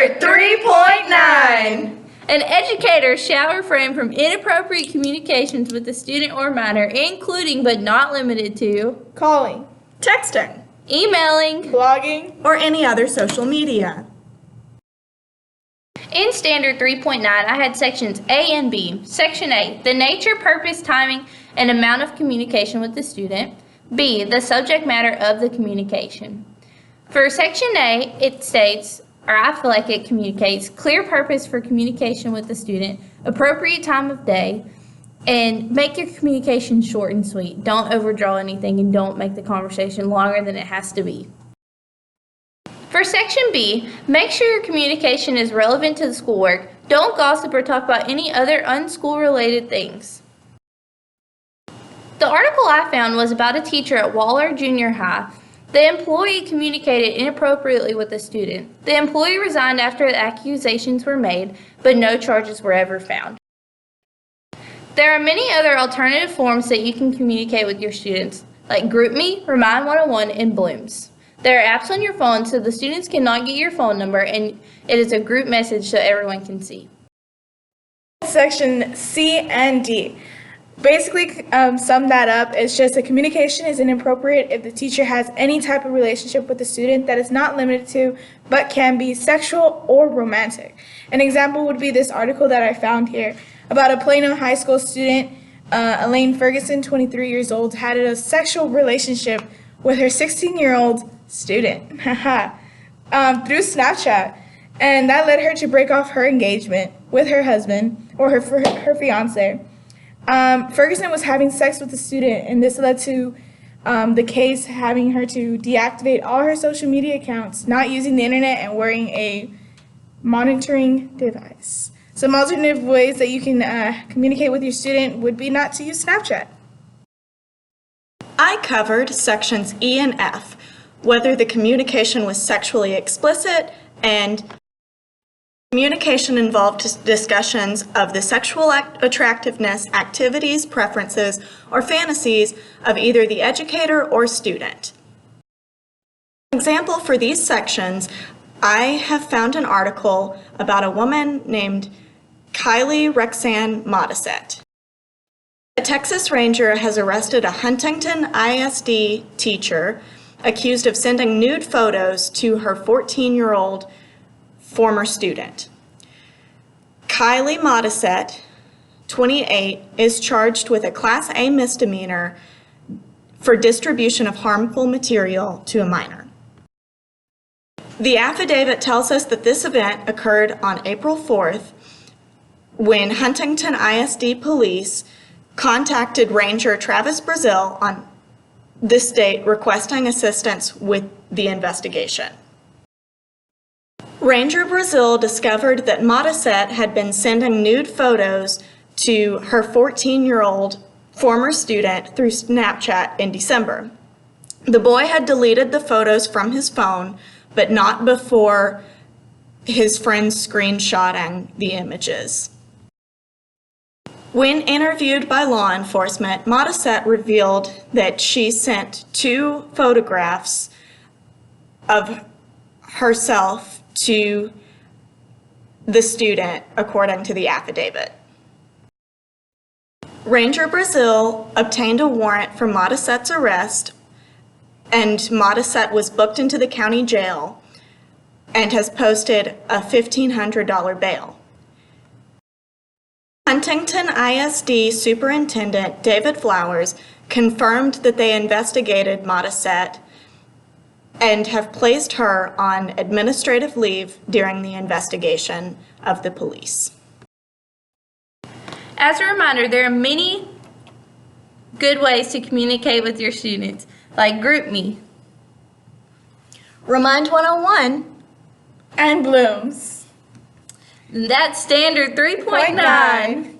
Standard 3.9. An educator shall refrain from inappropriate communications with the student or minor, including but not limited to Calling, texting, emailing. blogging, or any other social media. In Standard 3.9, I had sections A and B. Section A, the nature, purpose, timing, and amount of communication with the student. B, the subject matter of the communication. For Section A, it states, or I feel like it communicates, clear purpose for communication with the student, appropriate time of day, and make your communication short and sweet. Don't overdraw anything and don't make the conversation longer than it has to be. For Section B, make sure your communication is relevant to the schoolwork. Don't gossip or talk about any other unschool-related things. The article I found was about a teacher at Waller Junior High. The employee communicated inappropriately with the student. The employee resigned after the accusations were made, but no charges were ever found. There are many other alternative forms that you can communicate with your students, like GroupMe, Remind 101, and Blooms. There are apps on your phone so the students cannot get your phone number, and it is a group message so everyone can see. Section C and D. Basically, sum that up, it's just that communication is inappropriate if the teacher has any type of relationship with the student that is not limited to, but can be sexual or romantic. An example would be this article that I found here about a Plano High School student, Elaine Ferguson, 23 years old, had a sexual relationship with her 16-year-old student through Snapchat, and that led her to break off her engagement with her husband or her fiance. Ferguson was having sex with the student, and this led to the case having her to deactivate all her social media accounts, not using the internet, and wearing a monitoring device. Some alternative ways that you can communicate with your student would be not to use Snapchat. I covered sections E and F, whether the communication was sexually explicit, and communication involved discussions of the sexual attractiveness, activities, preferences, or fantasies of either the educator or student. An example for these sections, I have found an article about a woman named Kylie Rexanne Modisette. A Texas Ranger has arrested a Huntington ISD teacher accused of sending nude photos to her 14-year-old former student. Kylie Modisette, 28, is charged with a Class A misdemeanor for distribution of harmful material to a minor. The affidavit tells us that this event occurred on April 4th when Huntington ISD police contacted Ranger Travis Brazil on this date requesting assistance with the investigation. Ranger Brazil discovered that Modisette had been sending nude photos to her 14-year-old former student through Snapchat in December. The boy had deleted the photos from his phone, but not before his friends screenshotting the images. When interviewed by law enforcement, Modisette revealed that she sent 2 photographs of herself to the student, according to the affidavit. Ranger Brazil obtained a warrant for Modisette's arrest, and Modisette was booked into the county jail and has posted a $1,500 bail. Huntington ISD Superintendent David Flowers confirmed that they investigated Modisette and have placed her on administrative leave during the investigation of the police. As a reminder, there are many good ways to communicate with your students, like GroupMe, Remind 101, And Blooms. That's Standard 3.9.